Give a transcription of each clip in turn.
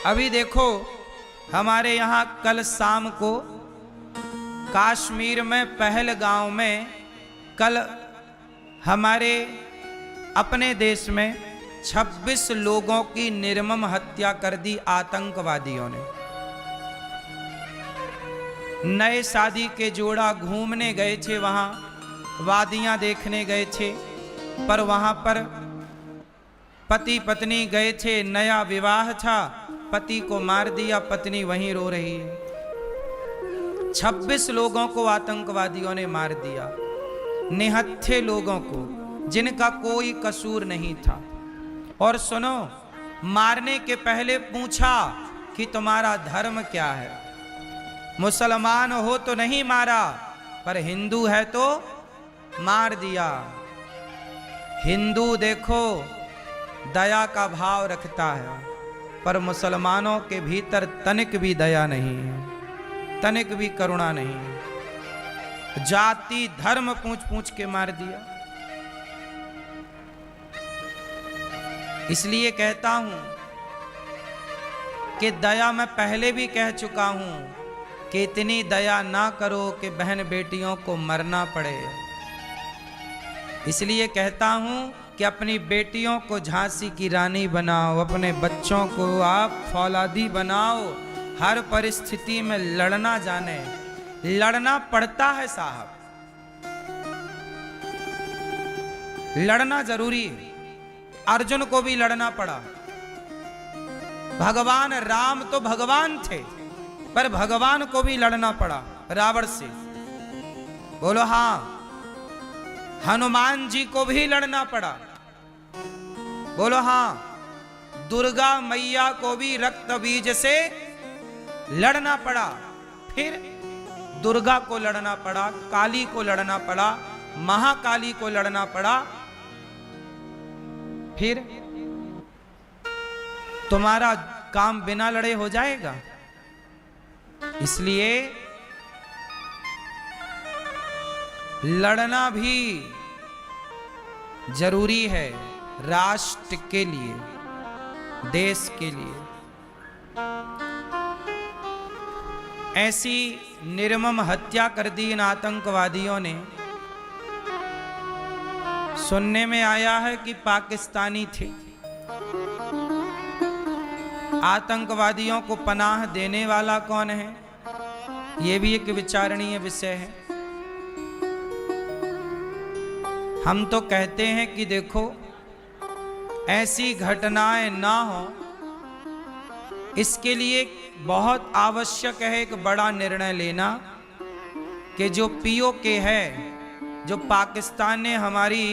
अभी देखो हमारे यहाँ कल शाम को कश्मीर में पहलगांव में कल हमारे अपने देश में 26 लोगों की निर्मम हत्या कर दी आतंकवादियों ने। नए शादी के जोड़ा घूमने गए थे, वहां वादियां देखने गए थे, पर वहां पर पति पत्नी गए थे, नया विवाह था, पति को मार दिया, पत्नी वहीं रो रही है। 26 लोगों को आतंकवादियों ने मार दिया, निहत्थे लोगों को जिनका कोई कसूर नहीं था। और सुनो, मारने के पहले पूछा कि तुम्हारा धर्म क्या है। मुसलमान हो तो नहीं मारा, पर हिंदू है तो मार दिया। हिंदू देखो दया का भाव रखता है, पर मुसलमानों के भीतर तनिक भी दया नहीं है, तनिक भी करुणा नहीं है। जाति धर्म पूछ पूछ के मार दिया। इसलिए कहता हूं कि दया मैं पहले भी कह चुका हूं कि इतनी दया ना करो कि बहन बेटियों को मरना पड़े। इसलिए कहता हूं कि अपनी बेटियों को झांसी की रानी बनाओ, अपने बच्चों को आप फौलादी बनाओ, हर परिस्थिति में लड़ना जाने। लड़ना पड़ता है साहब, लड़ना जरूरी है। अर्जुन को भी लड़ना पड़ा। भगवान राम तो भगवान थे, पर भगवान को भी लड़ना पड़ा रावण से। बोलो हां। हनुमान जी को भी लड़ना पड़ा। बोलो हां। दुर्गा मैया को भी रक्त बीज से लड़ना पड़ा। फिर दुर्गा को लड़ना पड़ा, काली को लड़ना पड़ा, महाकाली को लड़ना पड़ा। फिर तुम्हारा काम बिना लड़े हो जाएगा। इसलिए लड़ना भी जरूरी है, राष्ट्र के लिए, देश के लिए। ऐसी निर्मम हत्या कर दी इन आतंकवादियों ने। सुनने में आया है कि पाकिस्तानी थे। आतंकवादियों को पनाह देने वाला कौन है, यह भी एक विचारणीय विषय है। हम तो कहते हैं कि देखो ऐसी घटनाएं ना हो, इसके लिए बहुत आवश्यक है एक बड़ा निर्णय लेना कि जो पीओके है, जो पाकिस्तान ने हमारी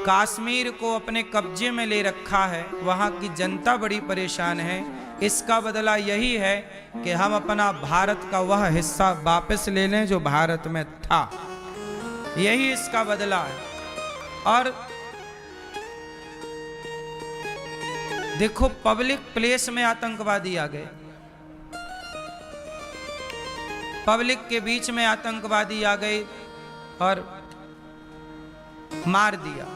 कश्मीर को अपने कब्जे में ले रखा है, वहां की जनता बड़ी परेशान है। इसका बदला यही है कि हम अपना भारत का वह हिस्सा वापस ले लें जो भारत में था। यही इसका बदला है। और देखो पब्लिक प्लेस में आतंकवादी आ गए, पब्लिक के बीच में आतंकवादी आ गए और मार दिया।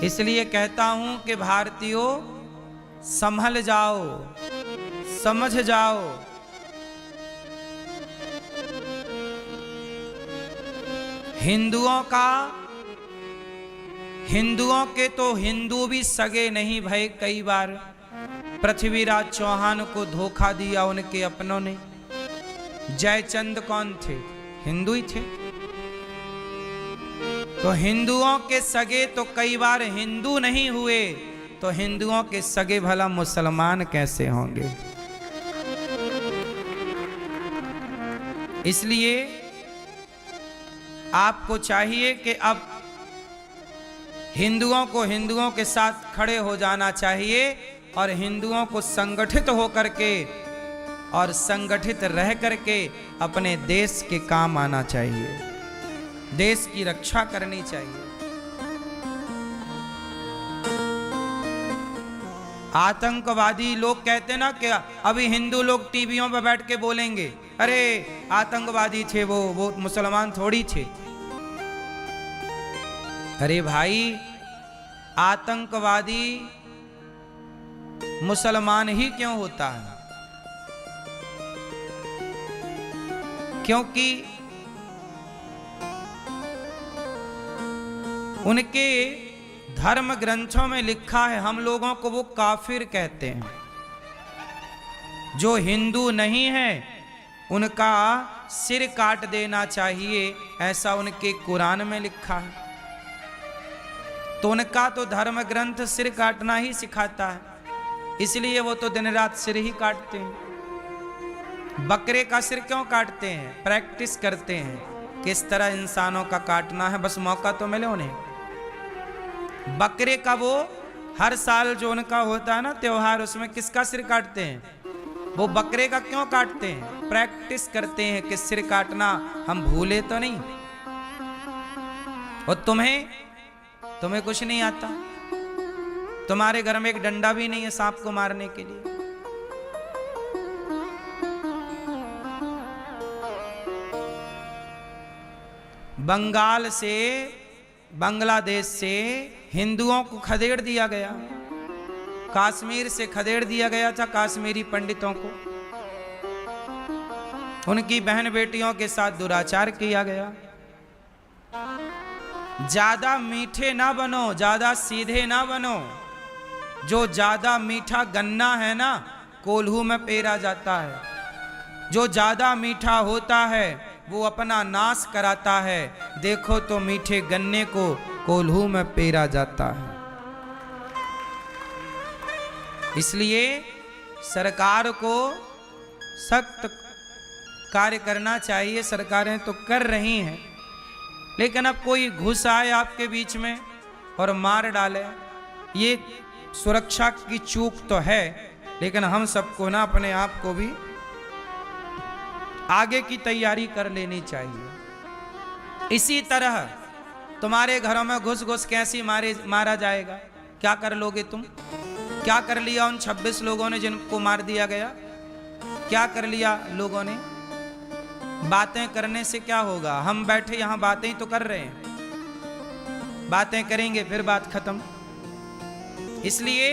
इसलिए कहता हूं कि भारतीयों संभल जाओ, समझ जाओ। हिंदुओं के तो हिंदू भी सगे नहीं भय। कई बार पृथ्वीराज चौहान को धोखा दिया उनके अपनों ने। जयचंद कौन थे? हिंदू ही थे। तो हिंदुओं के सगे तो कई बार हिंदू नहीं हुए, तो हिंदुओं के सगे भला मुसलमान कैसे होंगे? इसलिए आपको चाहिए कि अब हिंदुओं को हिंदुओं के साथ खड़े हो जाना चाहिए और हिंदुओं को संगठित होकर के और संगठित रह करके अपने देश के काम आना चाहिए, देश की रक्षा करनी चाहिए। आतंकवादी लोग कहते ना कि अभी हिंदू लोग टीवियों पर बैठ के बोलेंगे, अरे आतंकवादी थे वो मुसलमान थोड़ी थे। अरे भाई, आतंकवादी मुसलमान ही क्यों होता है? क्योंकि उनके धर्म ग्रंथों में लिखा है, हम लोगों को वो काफिर कहते हैं। जो हिंदू नहीं है उनका सिर काट देना चाहिए, ऐसा उनके कुरान में लिखा है। तो उनका तो धर्म ग्रंथ सिर काटना ही सिखाता है, इसलिए वो तो दिन रात सिर ही काटते हैं। बकरे का सिर क्यों काटते हैं? प्रैक्टिस करते हैं किस तरह इंसानों का काटना है, बस मौका तो मिले उन्हें। बकरे का वो हर साल जो उनका होता है ना त्योहार, उसमें किसका सिर काटते हैं? वो बकरे का क्यों काटते हैं? प्रैक्टिस करते हैं कि सिर काटना हम भूले तो नहीं। और तुम्हें कुछ नहीं आता? तुम्हारे घर में एक डंडा भी नहीं है सांप को मारने के लिए? बंगाल से, बांग्लादेश से हिंदुओं को खदेड़ दिया गया, कश्मीर से खदेड़ दिया गया था कश्मीरी पंडितों को, उनकी बहन बेटियों के साथ दुराचार किया गया। ज्यादा मीठे ना बनो, ज्यादा सीधे ना बनो। जो ज्यादा मीठा गन्ना है ना, कोल्हू में पेरा जाता है। जो ज्यादा मीठा होता है वो अपना नाश कराता है। देखो तो मीठे गन्ने को कोल्हू में पेरा जाता है। इसलिए सरकार को सख्त कार्य करना चाहिए। सरकारें तो कर रही हैं, लेकिन अब कोई घुस आए आपके बीच में और मार डाले, ये सुरक्षा की चूक तो है, लेकिन हम सबको ना अपने आप को भी आगे की तैयारी कर लेनी चाहिए। इसी तरह तुम्हारे घरों में घुस घुस कैसी मारा जाएगा? क्या कर लोगे तुम? क्या कर लिया उन 26 लोगों ने जिनको मार दिया गया? क्या कर लिया लोगों ने? बातें करने से क्या होगा? हम बैठे यहां बातें ही तो कर रहे हैं। बातें करेंगे फिर बात खत्म। इसलिए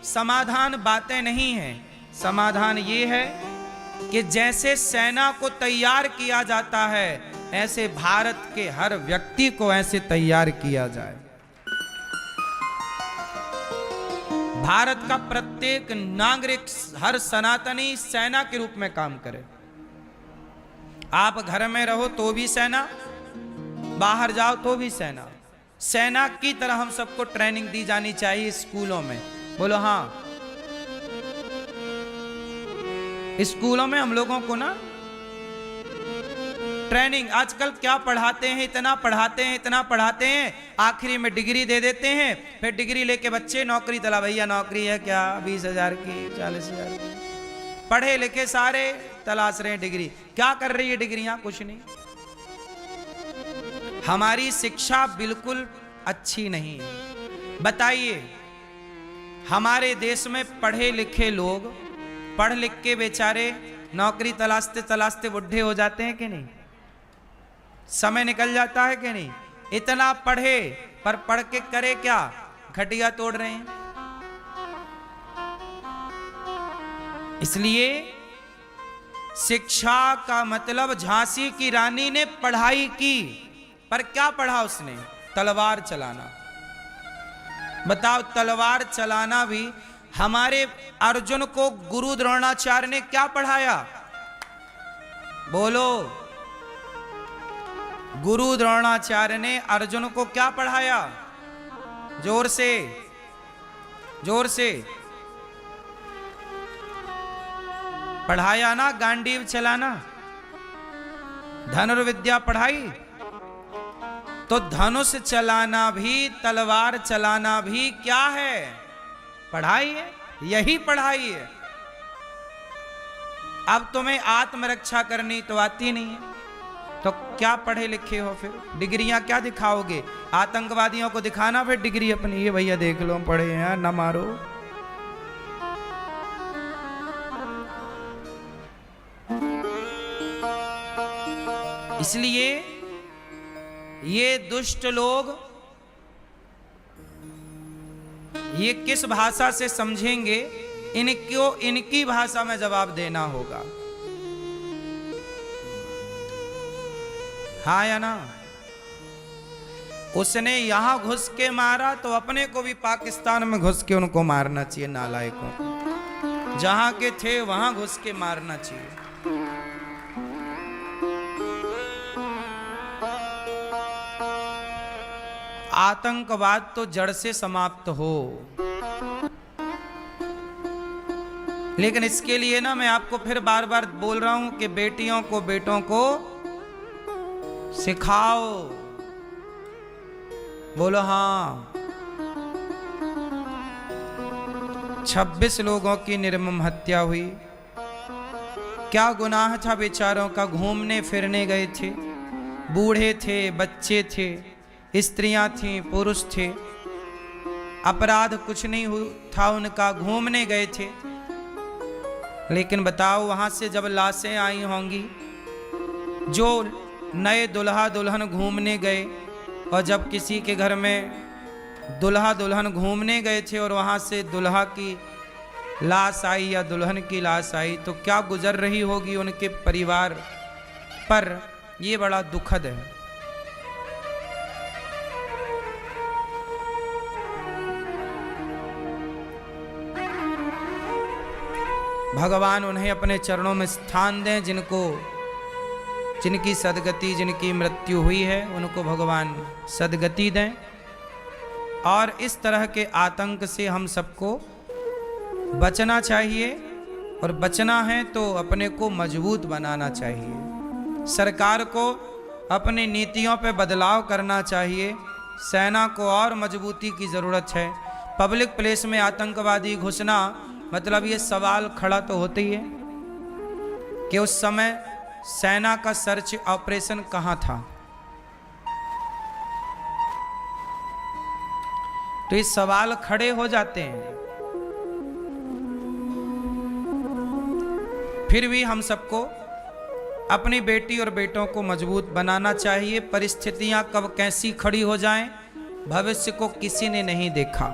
समाधान बातें नहीं है, समाधान ये है कि जैसे सेना को तैयार किया जाता है, ऐसे भारत के हर व्यक्ति को ऐसे तैयार किया जाए। भारत का प्रत्येक नागरिक, हर सनातनी सेना के रूप में काम करे। आप घर में रहो तो भी सेना, बाहर जाओ तो भी सेना। सेना की तरह हम सबको ट्रेनिंग दी जानी चाहिए स्कूलों में। बोलो हाँ। स्कूलों में हम लोगों को ना ट्रेनिंग, आजकल क्या पढ़ाते हैं, इतना पढ़ाते हैं, इतना पढ़ाते हैं, आखिरी में डिग्री दे देते हैं। फिर डिग्री लेके बच्चे नौकरी तला, भैया नौकरी है क्या? 20,000 की, 40,000 की। पढ़े लिखे सारे तलाश रहे हैं डिग्री। क्या कर रही है डिग्रियां? कुछ नहीं। हमारी शिक्षा बिल्कुल अच्छी नहीं है। बताइए, हमारे देश में पढ़े लिखे लोग पढ़ लिख के बेचारे नौकरी तलाशते तलाशते बुढ़े हो जाते हैं कि नहीं? समय निकल जाता है कि नहीं? इतना पढ़े पर पढ़ के करे क्या? खटिया तोड़ रहे हैं। इसलिए शिक्षा का मतलब, झांसी की रानी ने पढ़ाई की, पर क्या पढ़ा उसने? तलवार चलाना। बताओ, तलवार चलाना भी। हमारे अर्जुन को गुरु द्रोणाचार्य ने क्या पढ़ाया? बोलो। गुरु द्रोणाचार्य ने अर्जुन को क्या पढ़ाया? जोर से, जोर से पढ़ाया ना। गांडीव चलाना, धनुर्विद्या पढ़ाई। तो धनुष चलाना भी, तलवार चलाना भी क्या है? पढ़ाई है। यही पढ़ाई है। अब तुम्हें आत्मरक्षा करनी तो आती नहीं है, तो क्या पढ़े लिखे हो? फिर डिग्रियां क्या दिखाओगे? आतंकवादियों को दिखाना फिर डिग्री अपनी, ये भैया देख लो पढ़े हैं, ना मारो। इसलिए ये दुष्ट लोग ये किस भाषा से समझेंगे, इनको इनकी भाषा में जवाब देना होगा। हाँ या ना? उसने यहां घुस के मारा तो अपने को भी पाकिस्तान में घुस के उनको मारना चाहिए, नालायकों को। जहां के थे वहां घुस के मारना चाहिए। आतंकवाद तो जड़ से समाप्त हो, लेकिन इसके लिए ना मैं आपको फिर बार बार बोल रहा हूं कि बेटियों को बेटों को सिखाओ। बोलो हाँ। 26 लोगों की निर्मम हत्या हुई। क्या गुनाह था बेचारों का? घूमने फिरने गए थे, बूढ़े थे, बच्चे थे, स्त्रियां थीं, पुरुष थे, अपराध कुछ नहीं था उनका, घूमने गए थे। लेकिन बताओ वहां से जब लाशें आई होंगी, जो नए दुल्हा दुल्हन घूमने गए, और जब किसी के घर में दुल्हा दुल्हन घूमने गए थे और वहां से दुल्हा की लाश आई या दुल्हन की लाश आई, तो क्या गुजर रही होगी उनके परिवार पर? ये बड़ा दुखद है। भगवान उन्हें अपने चरणों में स्थान दें, जिनकी सदगति, जिनकी मृत्यु हुई है, उनको भगवान सदगति दें। और इस तरह के आतंक से हम सबको बचना चाहिए, और बचना है तो अपने को मजबूत बनाना चाहिए। सरकार को अपनी नीतियों पे बदलाव करना चाहिए। सेना को और मजबूती की ज़रूरत है। पब्लिक प्लेस में आतंकवादी घुसना, मतलब ये सवाल खड़ा तो होता ही है कि उस समय सेना का सर्च ऑपरेशन कहां था। तो ये सवाल खड़े हो जाते हैं। फिर भी हम सबको अपनी बेटी और बेटों को मजबूत बनाना चाहिए। परिस्थितियां कब कैसी खड़ी हो जाएं, भविष्य को किसी ने नहीं देखा।